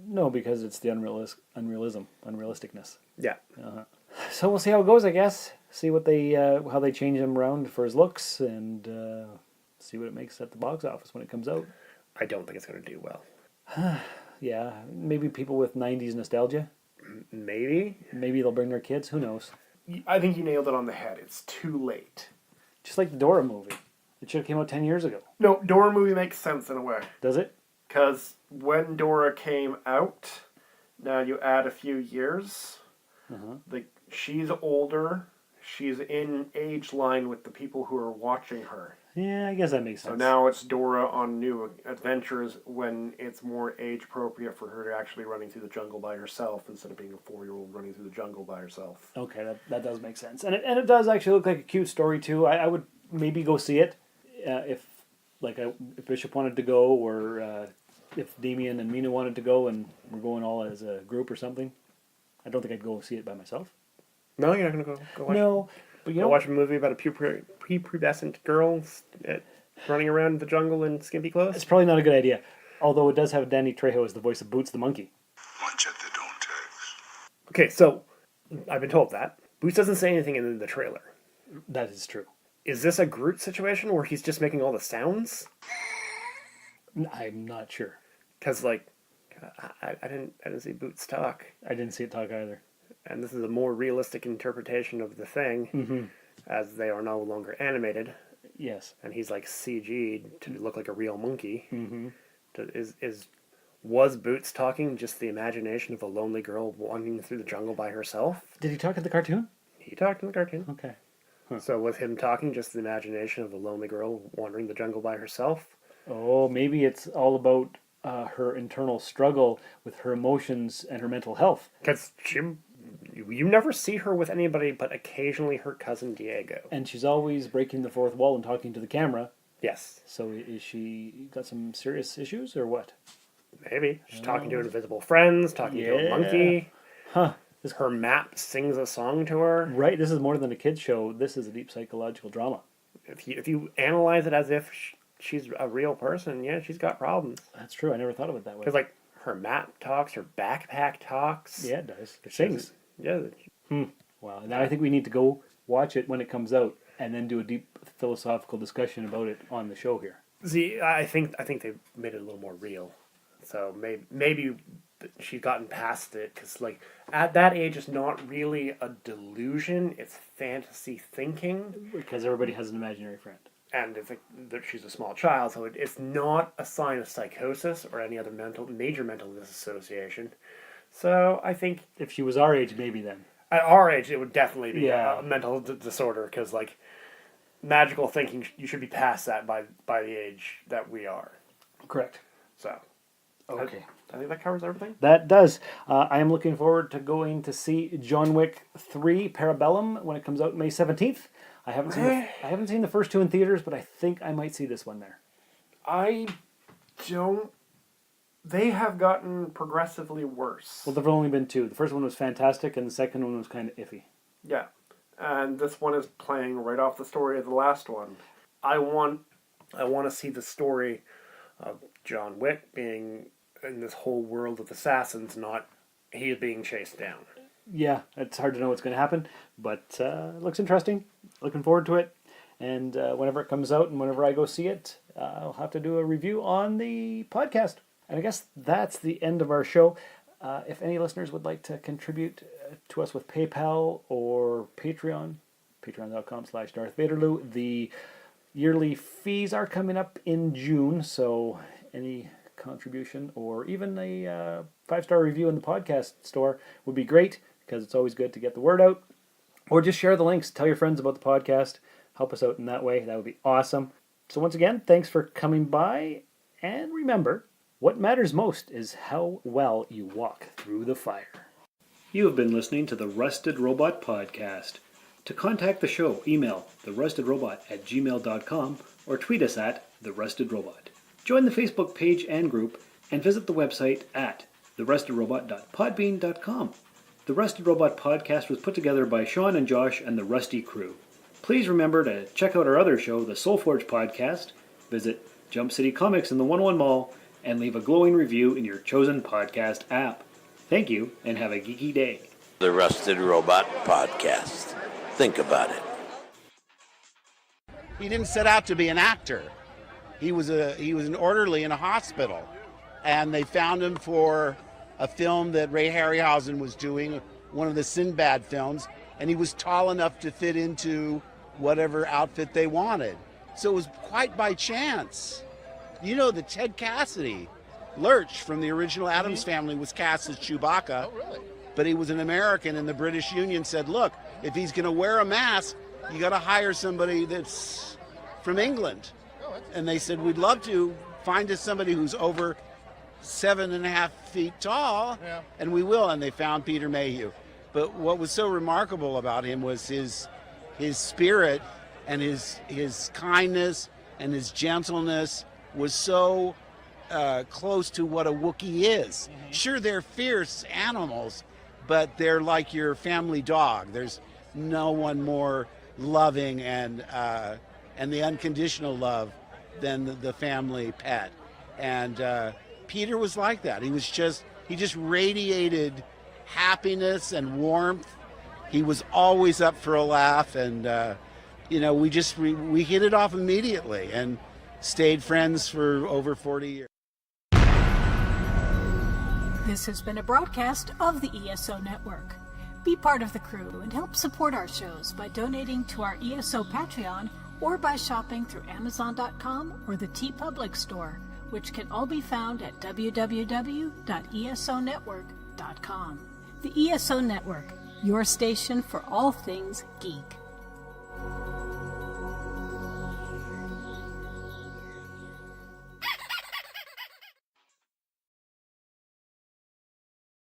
No, because it's the unrealisticness. Yeah. Uh-huh. So we'll see how it goes, I guess. See what they how they change him around for his looks, and see what it makes at the box office when it comes out. I don't think it's going to do well. Yeah, maybe people with 90s nostalgia. Maybe. Maybe they'll bring their kids. Who knows? I think you nailed it on the head. It's too late. Just like the Dora movie. It should have came out 10 years ago. No, Dora movie makes sense in a way. Does it? Because when Dora came out, now you add a few years, Like, she's older. She's in age line with the people who are watching her. Yeah, I guess that makes sense. So now it's Dora on new adventures when it's more age appropriate for her to actually running through the jungle by herself instead of being a 4-year-old running through the jungle by herself. Okay, that does make sense. And it does actually look like a cute story, too. I would maybe go see it if Bishop wanted to go, or if Damien and Mina wanted to go and we're going all as a group or something. I don't think I'd go see it by myself. No, you're not going to go watch No, but you know, watch a movie about a prepubescent girl running around the jungle in skimpy clothes? it's probably not a good idea. Although it does have Danny Trejo as the voice of Boots the monkey. Okay, so I've been told that. Boots doesn't say anything in the trailer. That is true. Is this a Groot situation where he's just making all the sounds? I'm not sure. Because, like, I didn't see Boots talk. I didn't see it talk either. And this is a more realistic interpretation of the thing, as they are no longer animated. Yes. And he's like CG'd to look like a real monkey. Was Boots talking just the imagination of a lonely girl wandering through the jungle by herself? Did he talk in the cartoon? He talked in the cartoon. Okay. So was him talking just the imagination of a lonely girl wandering the jungle by herself? Oh, maybe it's all about her internal struggle with her emotions and her mental health. Because you never see her with anybody but occasionally her cousin Diego. And she's always breaking the fourth wall and talking to the camera. Yes. So is she got some serious issues or what? Maybe. She's talking to invisible friends, talking to a monkey. Huh. Her map sings a song to her. Right, this is more than a kid's show. This is a deep psychological drama. If you analyze it as if she's a real person, yeah, she's got problems. That's true. I never thought of it that way. Because, like, her map talks, her backpack talks. Yeah, it does. It sings. Yeah. Wow. Now I think we need to go watch it when it comes out and then do a deep philosophical discussion about it on the show here. See, I think they made it a little more real. So maybe she's gotten past it, because, like, at that age, it's not really a delusion, it's fantasy thinking. Because everybody has an imaginary friend. And it's like she's a small child, so it's not a sign of psychosis or any other major mental disassociation. So I think if she was our age, maybe then. At our age, it would definitely be a mental disorder, because, like, magical thinking, you should be past that by the age that we are. Correct. So, okay. I think that covers everything. That does. I am looking forward to going to see John Wick 3 Parabellum when it comes out May 17th. I haven't seen the first two in theaters, but I think I might see this one there. I don't. They have gotten progressively worse. Well, there've only been two. The first one was fantastic, and the second one was kind of iffy. Yeah, and this one is playing right off the story of the last one. I want to see the story of John Wick being in this whole world of assassins, not he being chased down. Yeah, it's hard to know what's going to happen, but it looks interesting. Looking forward to it. And whenever it comes out and whenever I go see it, I'll have to do a review on the podcast. And I guess that's the end of our show. If any listeners would like to contribute to us with PayPal or Patreon, patreon.com/Darth Vaderloo. The yearly fees are coming up in June, so any contribution or even a 5-star review in the podcast store would be great, because it's always good to get the word out. Or just share the links. Tell your friends about the podcast. Help us out in that way. That would be awesome. So once again, thanks for coming by. And remember, what matters most is how well you walk through the fire. You have been listening to the Rusted Robot Podcast. To contact the show, email therustedrobot@gmail.com or tweet us at therustedrobot. Join the Facebook page and group, and visit the website at therustedrobot.podbean.com. The Rusted Robot Podcast was put together by Sean and Josh and the Rusty crew. Please remember to check out our other show, the Soulforge Podcast. Visit Jump City Comics in the 101 Mall and leave a glowing review in your chosen podcast app. Thank you, and have a geeky day. The Rusted Robot Podcast. Think about it. He didn't set out to be an actor. He was an orderly in a hospital, and they found him for a film that Ray Harryhausen was doing, one of the Sinbad films, and he was tall enough to fit into whatever outfit they wanted. So it was quite by chance. You know that Ted Cassidy, Lurch from the original Addams Family, was cast as Chewbacca. Oh, really? but he was an American, and the British Union said, look, if he's going to wear a mask, you got to hire somebody that's from England. And they said, we'd love to find us somebody who's over 7.5 feet tall, and we will. And they found Peter Mayhew. But what was so remarkable about him was his spirit and his kindness and his gentleness was so close to what a Wookiee is. Sure, they're fierce animals, but they're like your family dog. There's no one more loving and the unconditional love than the family pet. And Peter was like that. He just radiated happiness and warmth. He was always up for a laugh, and we hit it off immediately and stayed friends for over 40 years. This has been a broadcast of the ESO Network. Be part of the crew and help support our shows by donating to our ESO Patreon or by shopping through Amazon.com or the TeePublic store, which can all be found at www.esonetwork.com. The ESO Network, your station for all things geek.